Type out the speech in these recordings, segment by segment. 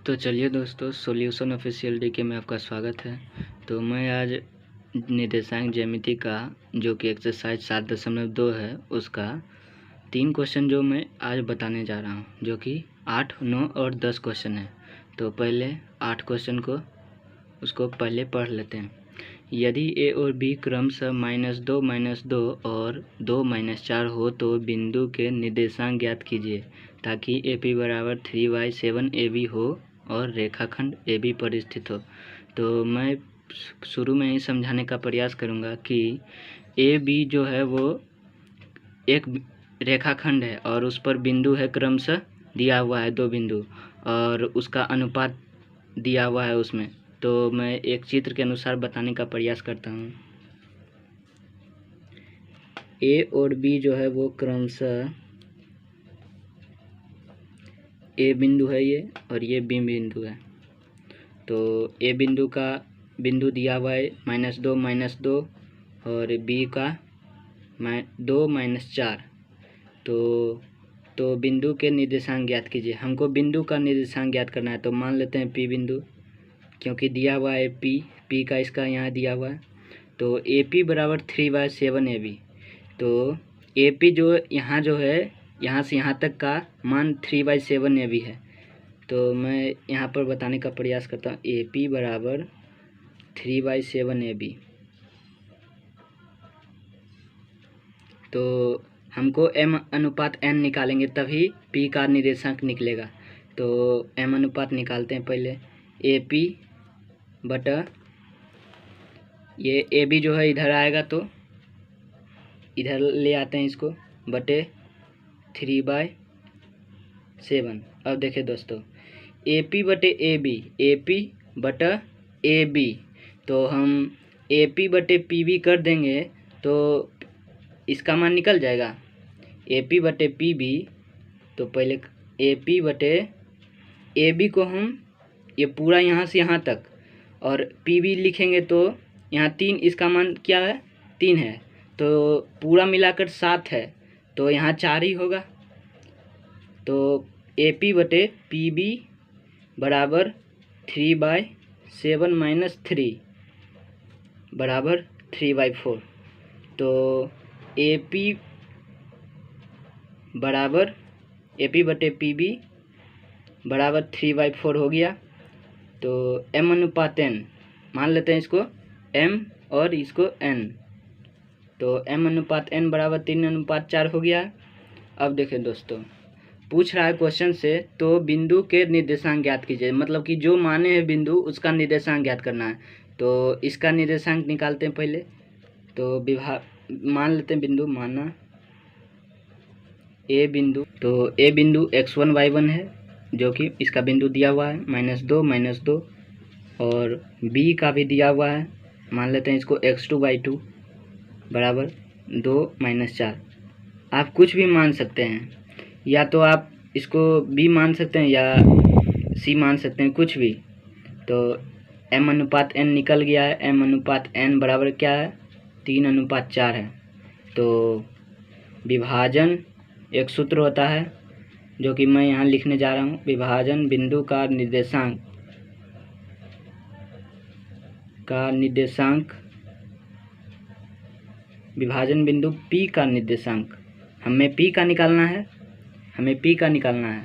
तो चलिए दोस्तों, सॉल्यूशन ऑफिशियल डीके में आपका स्वागत है। तो मैं आज निर्देशांक ज्यामिति का जो कि एक्सरसाइज 7.2 है उसका 3 क्वेश्चन जो मैं आज बताने जा रहा हूं, जो कि 8, 9 और 10 क्वेश्चन है। तो पहले 8 क्वेश्चन को उसको पहले पढ़ लेते हैं। यदि ए और बी क्रमशः -2, -2 और 2, -4 हो तो बिंदु के निर्देशांक ज्ञात कीजिए ताकि AP बराबर 3y7AB हो और रेखाखंड AB पर स्थित हो। तो मैं शुरू में ही समझाने का प्रयास करूंगा कि AB जो है वो एक रेखाखंड है और उस पर बिंदु है, क्रमशः दिया हुआ है 2 बिंदु और उसका अनुपात दिया हुआ है उसमें। तो मैं एक चित्र के अनुसार बताने का प्रयास करता हूँ। ए और बी जो है वो क्रमशः ए बिंदु है ये और ये बी बिंदु है। तो ए बिंदु का बिंदु दिया हुआ है -2, -2 और बी का 2, -4। तो बिंदु के निर्देशांक ज्ञात कीजिए। हमको बिंदु का निर्देशांक ज्ञात करना है, तो मान लेते हैं पी बिंदु, क्योंकि दिया हुआ है पी का इसका यहाँ दिया हुआ है। तो AP बराबर 3y7AB। तो AP जो यहाँ जो है, यहाँ से यहाँ तक का मान 3y7AB है। तो मैं यहाँ पर बताने का प्रयास करता हूँ। AP बराबर 3y7AB। तो हमको M/N निकालेंगे तभी P का निर्देशांक निकलेगा। तो M अनुपात निकालते हैं पहले। AP बटा ये AB जो है इधर आएगा तो इधर ले आते हैं इसको, बटे 3/7। अब देखिए दोस्तों, AP बटे AP बटा AB। तो हम AP बटे PB कर देंगे तो इसका मान निकल जाएगा। AP बटे PB, तो पहले AP बटे AB को हम ये पूरा यहाँ से यहाँ तक और PB लिखेंगे तो यहाँ 3, इसका मान क्या है 3 है, तो पूरा मिलाकर 7 है, तो यहाँ 4 ही होगा। तो AP बटे PB बराबर 3/7 - 3 बराबर 3/4। तो AP बटे PB बराबर 3/4 हो गया। तो M/N मान लेते हैं इसको M और इसको N। तो M/N बराबर 3/4 हो गया। अब देखें दोस्तों, पूछ रहा है क्वेश्चन से, तो बिंदु के निर्देशांक ज्ञात कीजिए, मतलब कि जो माने हैं बिंदु उसका निर्देशांक ज्ञात करना है। तो इसका निर्देशांक निकालते हैं पहले। तो मान लेते हैं बिंदु, माना A बिंदु। तो A बिंदु x1, y1 है, जो कि इसका बिंदु दिया हुआ है -2, -2 और B का भी दिया हुआ है, मान लेते हैं इसको x2, y2 बराबर 2, -4। आप कुछ भी मान सकते हैं, या तो आप इसको B मान सकते हैं या C मान सकते हैं, कुछ भी। तो M/N निकल गया है। M/N बराबर क्या है 3/4 है। तो विभाजन एक सूत्र होता है जो कि मैं यहाँ लिखने जा रहा हूँ। विभाजन बिंदु का निर्देशांक विभाजन बिंदु P का निर्देशांक हमें P का निकालना है।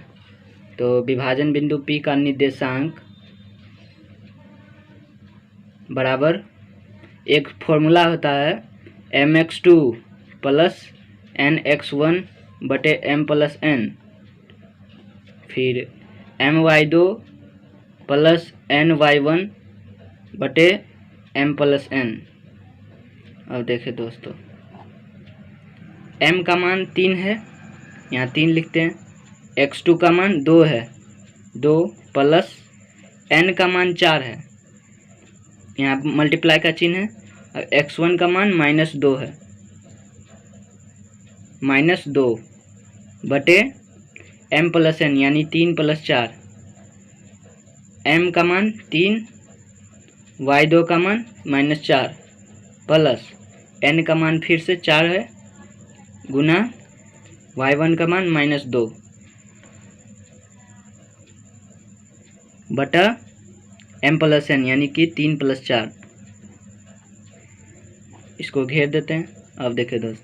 तो विभाजन बिंदु P का निर्देशांक बराबर एक फॉर्मूला होता है mx2 प्लस nx1 बटे m प्लस n, फिर my2 प्लस ny1 बटे m प्लस n। अब देखें दोस्तों, m का मान 3 है, यहाँ 3 लिखते हैं। x2 का मान 2 है, 2 प्लस n का मान 4 है, यहाँ मल्टीप्लाई का चिन्ह है। और x1 का मान -2 है, -2 बटे m प्लस n यानी 3 + 4। m का मान 3, y2 का मान -4 प्लस n का मान फिर से 4 है, गुना y1 का मान -2। बटा m+n यानी कि 3 + 4। इसको घेर देते हैं। अब देखिए दोस्त,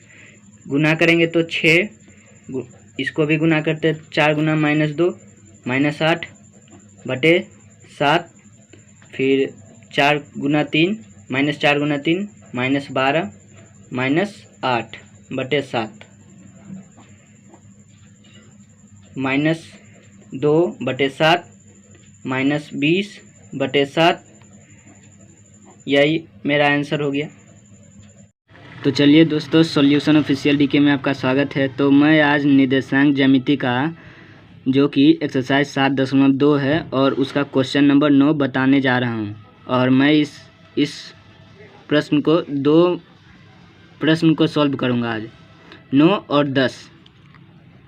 गुना करेंगे तो 6, इसको भी गुना करते हैं, 4 गुना -2 -8 बटे 7, फिर 4 गुना 3 -4 गुना 3 -12 -8 बटे 7 -2 बटे 7 -20 बटे 7। यही मेरा आंसर हो गया। तो चलिए दोस्तों, सॉल्यूशन ऑफिशियल डीके में आपका स्वागत है। तो मैं आज निर्देशांक ज्यामिति का जो कि एक्सरसाइज 7.2 है और उसका क्वेश्चन नंबर 9 बताने जा रहा हूं। और मैं इस प्रश्न को 2 प्रश्न को सॉल्व करूंगा आज, 9 और 10।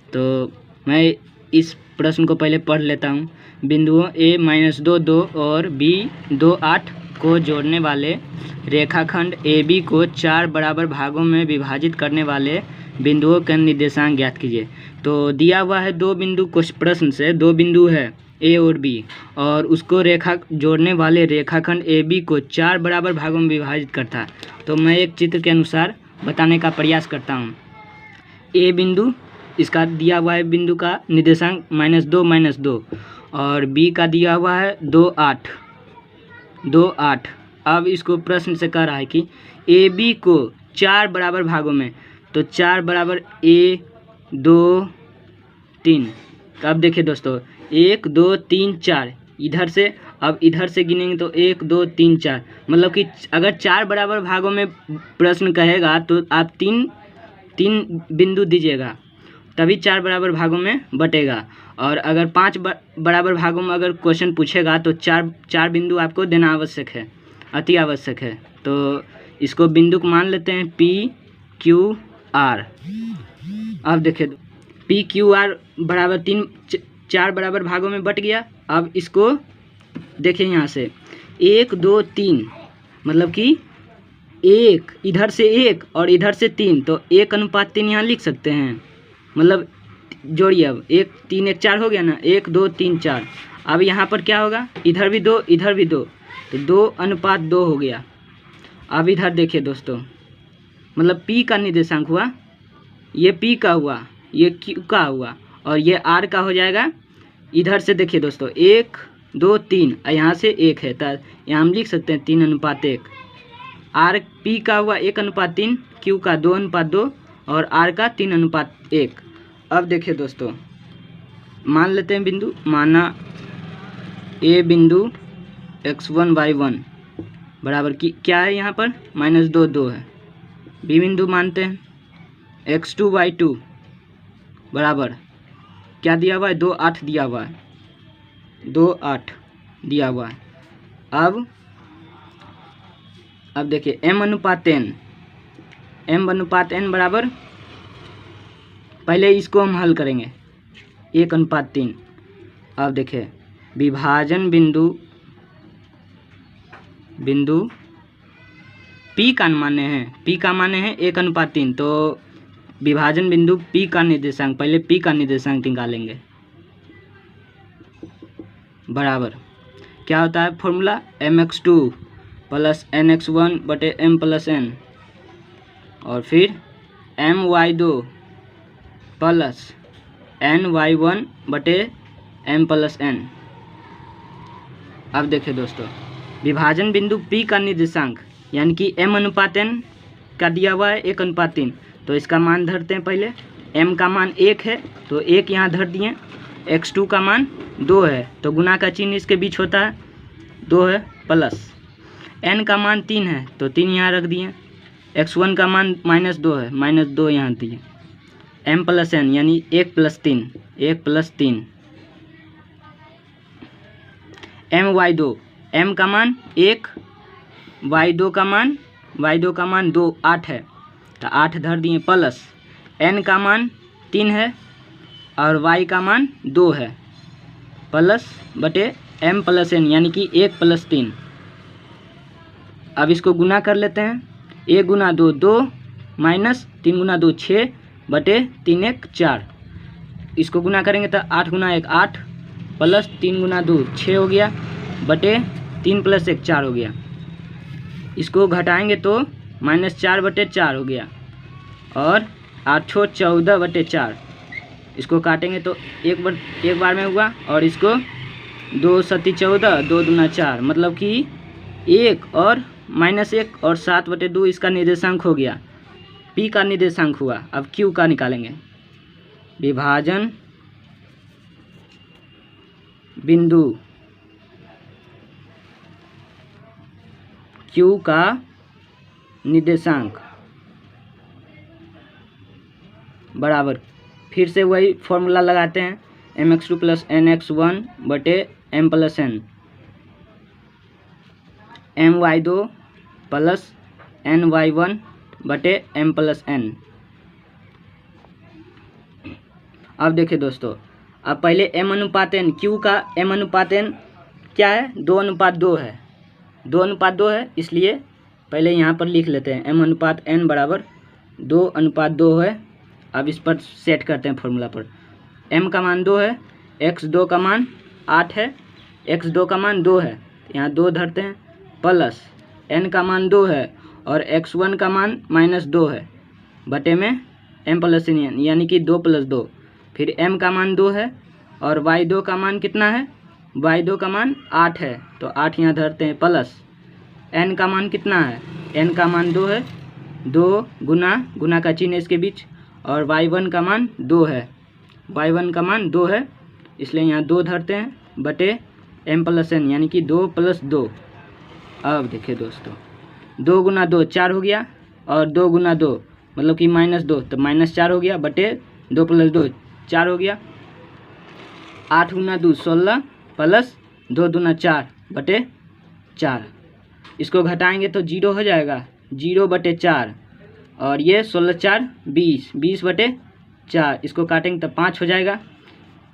तो मैं इस प्रश्न को पहले पढ़ लेता हूं। बिंदुओं a-2 2 और b 2 8 को जोड़ने वाले रेखाखंड AB को 4 बराबर भागों में विभाजित करने वाले बिंदुओं का निर्देशांक ज्ञात कीजिए। तो दिया हुआ है 2 बिंदु, कुछ प्रश्न से 2 बिंदु है A और B, और उसको रेखा जोड़ने वाले रेखाखंड AB को 4 बराबर भागों में विभाजित करता है। तो मैं एक चित्र के अनुसार बताने का प्रयास करता हूँ। A बिंदु, इसका दिया हुआ है बिंदु का निर्देशांक -2 -2, और B का दिया हुआ है 2 8 2 8। अब इसको प्रश्न से कह रहा है कि AB को 4 बराबर भागों में, तो 4 बराबर 1 2 3। अब देखिए दोस्तों, 1 2 3 4 इधर से, अब इधर से गिनेंगे तो 1 2 3 4, मतलब कि अगर 4 बराबर भागों में प्रश्न कहेगा तो आप तीन बिंदु दीजिएगा, तभी 4 बराबर भागों में बटेगा। और अगर 5 बराबर भागों में अगर क्वेश्चन पूछेगा तो 4 बिंदु आपको देना आवश्यक है, अति आवश्यक है। तो इसको बिंदु को मान लेते हैं PQR। अब देखिए PQR बराबर 4 बराबर भागों में बट गया। अब इसको देखिए यहाँ से 1 2 3, मतलब कि 1 इधर से 1 और इधर से 3, तो 1:3 यहाँ लिख सकते हैं। मतलब जोड़िए, अब 1 3 1 4 हो गया ना, 1 2 3 4। अब यहाँ पर क्या होगा, इधर भी 2 इधर भी 2, तो 2:2 हो गया। अब इधर देखिए दोस्तों, मतलब P का निर्देशांक हुआ, ये P का हुआ, ये Q का हुआ, और ये R का हो जाएगा। इधर से देखिए दोस्तों 1 2 3, यहाँ से 1 है, तो यहाँ हम लिख सकते हैं 3:1। R P का हुआ 1:3, Q का 2:2 और R का 3:1। अब देखिए दोस्तों, मान लेते हैं बिंदु, माना A बिंदु x1 y1 बराबर की क्या है, यहाँ पर -2 2 है। B बिंदु मानते हैं x2 y2 बराबर क्या दिया हुआ है, 2 8 दिया हुआ है, 2 8 दिया हुआ है। अब देखिए m/n, m/n बराबर, पहले इसको हम हल करेंगे 1:3। अब देखिए विभाजन बिंदु P का माने हैं, P का माने हैं 1:3, तो विभाजन बिंदु P का निर्देशांक, पहले P का निर्देशांक निकालेंगे, बराबर क्या होता है फॉर्मूला, mx2 + nx1 बटे m+n, और फिर my2 + ny1 बटे m+n। अब देखिए दोस्तों, विभाजन बिंदु P का निर्देशांक यानी कि m/n का दिया हुआ है 1:3, तो इसका मान धरते हैं। पहले m का मान 1 है, तो 1 यहाँ धर दिए, x2 का मान 2 है, तो गुना का चिन्ह इसके बीच होता है, 2 है, प्लस n का मान 3 है, तो 3 यहाँ रख दिए, x1 का मान -2 है, -2 यहाँ दिए, m+n यानी 1 + 3 my2, m का मान 1, y2 का मान 2 8 है, तो 8 धर दिए, प्लस n का मान 3 है और y का मान 2 है, प्लस बटे m+n यानी कि 1 + 3। अब इसको गुना कर लेते हैं, 1 × 2 2 -3 × 2 6 बटे 3 1 4। इसको गुना करेंगे तो 8 × 1 8 प्लस 3 गुना 2 6 हो गया, बटे 3 प्लस 1 4 हो गया। इसको घटाएंगे तो -4/4 हो गया, और 8 14/4। इसको काटेंगे तो एक बार में हुआ, और इसको 2 सती 14 2 दूना 4, मतलब कि 1 और -1 और 7/2 इसका निर्देशांक हो गया। P का निर्देशांक हुआ। अब Q का निकालेंगे। विभाजन बिंदु Q का निर्देशांक बराबर, फिर से वही फॉर्मूला लगाते हैं, mx2 + nx1 बटे m + n, my2 + ny1 बटे m + n। अब देखिए दोस्तों, अब पहले m/n, Q का m/n क्या है, 2:2 है, 2:2 है, इसलिए पहले यहाँ पर लिख लेते हैं m/n बराबर 2:2 है। अब इस पर सेट करते हैं फॉर्मूला पर। m का मान 2 है, x2 का मान 8 है, x2 का मान 2 है, यहाँ 2 धरते हैं, प्लस n का मान 2 है और x1 का मान -2 है, बटे में m + n यानी कि 2 + 2। फिर m का मान 2 है और y2 का मान कितना है, y2 का मान 8 है, तो 8 यहाँ धरते हैं, प्लस n का मान कितना है, n का मान 2 है, 2 गुना का चिन्ह इसके बीच, और y1 का मान 2 है, y1 का मान 2 है, इसलिए यहाँ 2 धरते हैं, बटे m + n यानी कि 2 + 2। अब देखिए दोस्तों, 2 गुना 2 4 हो गया, और 2 गुना 2 मतलब कि -2, तो -4 हो गया, बटे 2 + 2 4 हो गया। 8 गुना 2 16 प्लस 2 दूना 4 बटे 4। इसको घटाएंगे तो 0 हो जाएगा, 0/4, और ये 16 4 20, 20/4। इसको काटेंगे तो 5 हो जाएगा,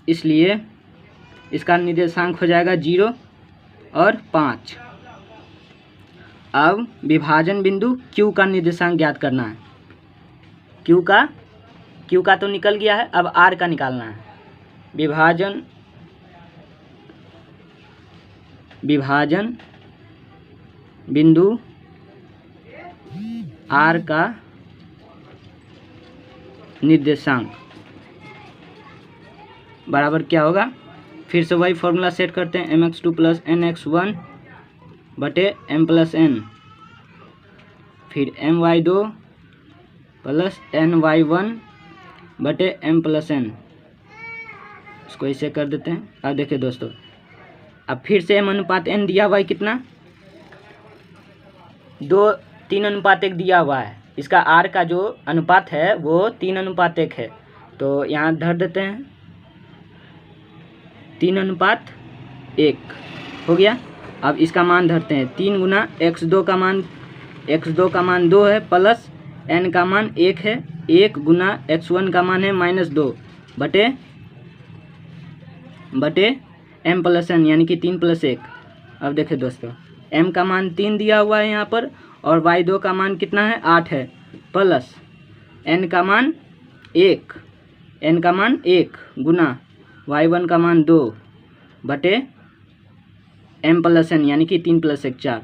इसलिए इसका निर्देशांक हो जाएगा 0 और 5। अब विभाजन बिंदु Q का निर्देशांक ज्ञात करना है। Q का तो निकल गया है, अब R का निकालना है। विभाजन बिंदु R का निर्देशांक बराबर क्या होगा, फिर से वही फॉर्मूला सेट करते हैं, mx2 + nx1 बटे m + n, फिर my2 + ny1 बटे m + n। इसको ऐसे कर देते हैं। अब देखिए दोस्तों, अब फिर से m/n दिया हुआ है कितना, 3:1 दिया हुआ है। इसका r का जो अनुपात है वो 3:1 है, तो यहाँ धर देते हैं, 3:1 हो गया। अब इसका मान धरते हैं, 3 गुना x2 का मान 2 है, प्लस n का मान 1 है, 1 गुना x1 का मान है -2 बटे m + n यानी कि 3 + 1। अब देखिए दोस्तों, m का मान 3 दिया हुआ है यहाँ पर, और y2 का मान कितना है 8 है, प्लस n का मान 1 गुना y1 का मान 2 बटे m + n यानी कि 3 + 1 4।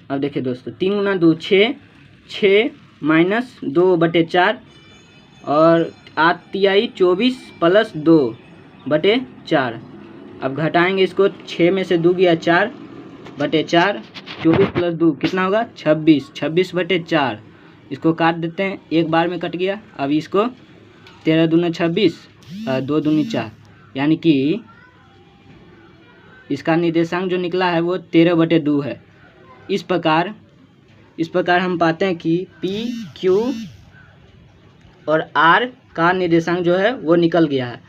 अब देखिए दोस्तों, 3 गुना 2 6 -2/4, और 8 तिहाई 24 प्लस 2 बटे 4। अब घटाएंगे इसको, 6 में से 2 गया 4 बटे 4, 24 + 2 कितना होगा 26/4। इसको काट देते हैं, एक बार में कट गया। अब इसको 13 दूना 26, 2 दूनी 4, यानी कि इसका निर्देशांक जो निकला है वो 13/2 है। इस प्रकार हम पाते हैं कि P, Q और R का निर्देशांक जो है वो निकल गया है।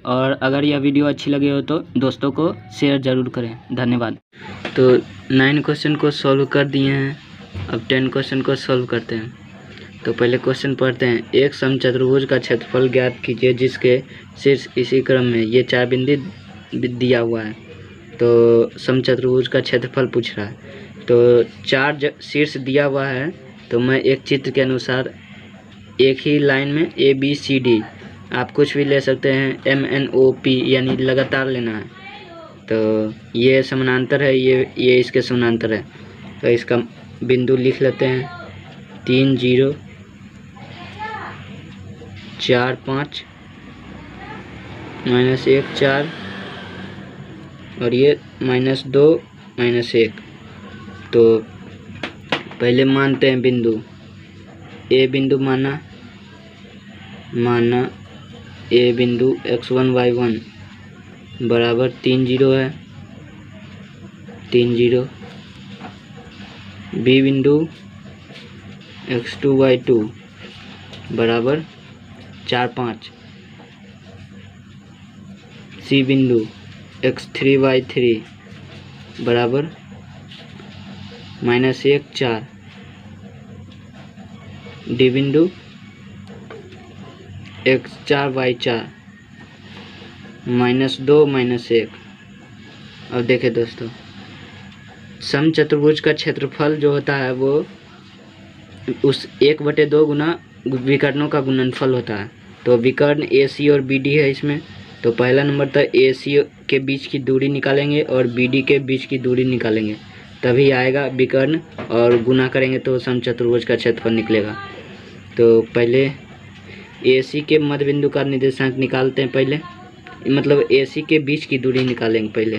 और अगर यह वीडियो अच्छी लगी हो तो दोस्तों को शेयर ज़रूर करें। धन्यवाद। तो 9 क्वेश्चन को सॉल्व कर दिए हैं, अब 10 क्वेश्चन को सॉल्व करते हैं। तो पहले क्वेश्चन पढ़ते हैं। एक समचतुर्भुज का क्षेत्रफल ज्ञात कीजिए जिसके शीर्ष इसी क्रम में ये 4 बिंदु दिया हुआ है। तो समचतुर्भुज का क्षेत्रफल पूछ रहा है, तो 4 शीर्ष दिया हुआ है, तो मैं एक चित्र के अनुसार एक ही लाइन में A B C D आप कुछ भी ले सकते हैं, MNOP यानी लगातार लेना है। तो ये समानांतर है, ये इसके समानांतर है। तो इसका बिंदु लिख लेते हैं 3 0 4 5 -1 4 और ये -2 -1। तो पहले मानते हैं बिंदु, ए बिंदु माना ए बिंदु x1 y1 बराबर 3 0 है, 3 0। बी बिंदु x2 y2 बराबर 4 5। सी बिंदु x3 y3 बराबर -1 4। डी बिंदु x4 y4 -2 -1। अब देखें दोस्तों, समचतुर्भुज का क्षेत्रफल जो होता है वो उस 1/2 गुना विकर्णों का गुणनफल होता है। तो विकर्ण AC और BD है इसमें। तो पहला नंबर तक AC के बीच की दूरी निकालेंगे और BD के बीच की दूरी निकालेंगे, तभी आएगा विकर्ण, और गुना करेंगे तो समचतुर्भुज का क्षेत्रफल निकलेगा। तो पहले AC के मध्य बिंदु का निर्देशांक निकालते हैं पहले, मतलब AC के बीच की दूरी निकालेंगे पहले।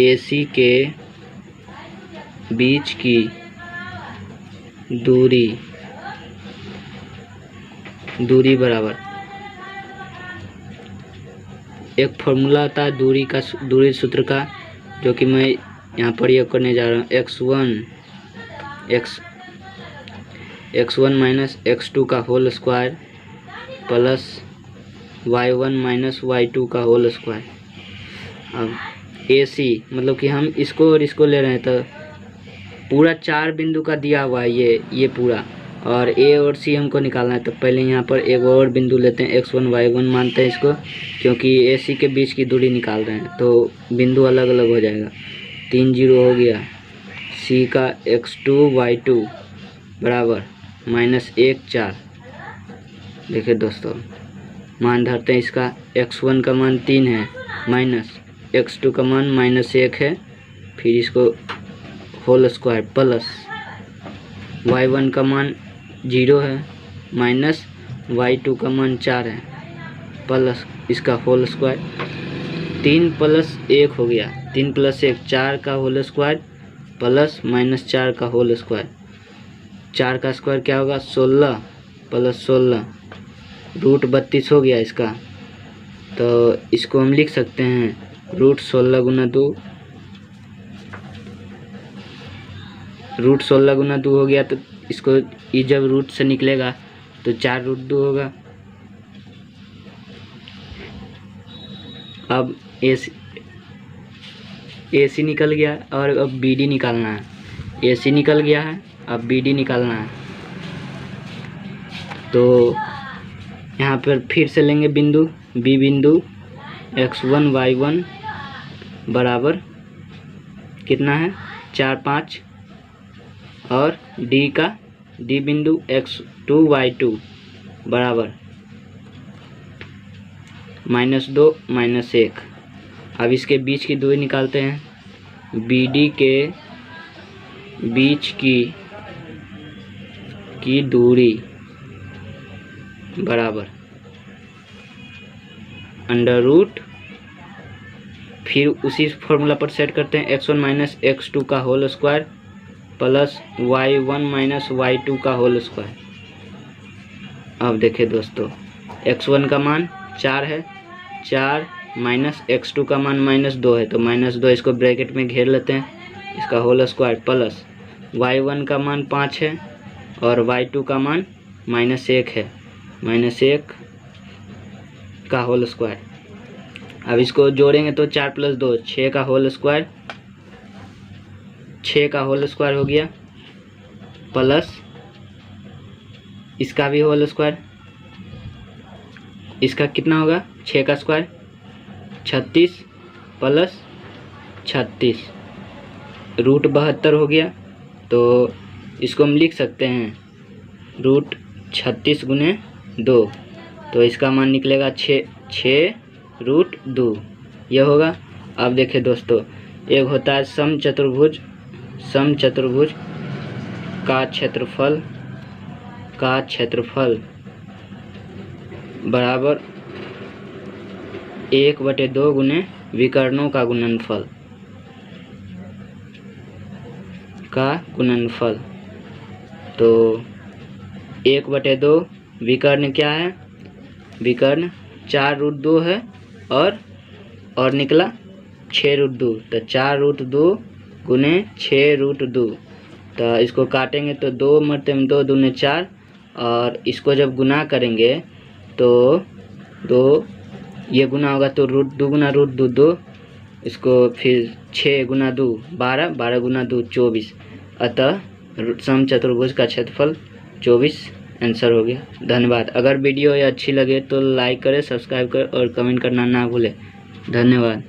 AC के बीच की दूरी बराबर, एक फॉर्मूला होता है दूरी सूत्र का, जो कि मैं यहाँ पर प्रयोग करने जा रहा हूँ। x1 माइनस x2 का whole square plus y1 minus y2 का होल स्क्वायर। अब AC मतलब कि हम इसको और इसको ले रहे हैं, तो पूरा 4 बिंदु का दिया हुआ है ये पूरा, और A और C हमको निकालना है। तो पहले यहाँ पर एक और बिंदु लेते हैं, x1 y1 मानते हैं इसको, क्योंकि AC के बीच की दूरी निकाल रहे हैं तो बिंदु अलग अलग हो जाएगा। 3 0 हो गया। C का x2 y2 बराबर -1 4। देखिए दोस्तों, मान धरते हैं इसका, x1 का मान 3 है, माइनस x2 का मान -1 है, फिर इसको होल स्क्वायर प्लस y1 का मान 0 है, माइनस y2 का मान 4 है, प्लस इसका होल स्क्वायर। 3 + 1 हो गया, 3 + 1 4 का होल स्क्वायर प्लस -4 का होल स्क्वायर। 4 का स्क्वायर क्या होगा, 16 + 16 √32 हो गया इसका। तो इसको हम लिख सकते हैं √16 × 2, √16 × 2 हो गया। तो इसको ये जब रूट से निकलेगा तो 4√2 होगा। अब AC निकल गया और अब BD निकालना है। AC निकल गया है, अब BD निकालना है। तो यहाँ पर फिर से लेंगे बिंदु, B बिंदु x1 y1 बराबर कितना है, 4 5, और D बिंदु x2 y2 बराबर -2 -1। अब इसके बीच की दूरी निकालते हैं। BD के बीच की दूरी बराबर √ फिर उसी फॉर्मूला पर सेट करते हैं, x1 माइनस x2 का whole square plus y1 minus y2 का होल स्क्वायर। अब देखिए दोस्तों, x1 का मान 4 है, 4 माइनस x2 का मान -2 है, तो -2 इसको ब्रैकेट में घेर लेते हैं, इसका होल स्क्वायर प्लस y1 का मान 5 है और y2 का मान -1 है, -1 का होल स्क्वायर। अब इसको जोड़ेंगे तो 4 + 2 6 का होल स्क्वायर, 6 का होल स्क्वायर हो गया, प्लस इसका भी होल स्क्वायर, इसका कितना होगा, 6 का स्क्वायर 36 + 36 √72 हो गया। तो इसको हम लिख सकते हैं √36 × 2 तो इसका मान निकलेगा 6√2 ये होगा। अब देखिए दोस्तों, एक होता है समचतुर्भुज का क्षेत्रफल बराबर 1/2 गुने विकर्णों का गुणनफल। तो 1/2 विकर्ण क्या है, विकर्ण 4√2 है और निकला 6√2, तो 4√2 गुने 6√2। तो इसको काटेंगे तो 2 मरते में 2 दूने 4, और इसको जब गुना करेंगे तो 2 ये गुना होगा तो √2 गुना √2 2, इसको फिर 6 गुना 2 12, 12 गुना 2 24। अतः समचतुर्भुज का क्षेत्रफल 24 आंसर हो गया। धन्यवाद। अगर वीडियो ये अच्छी लगे तो लाइक करें, सब्सक्राइब करें और कमेंट करना ना भूलें। धन्यवाद।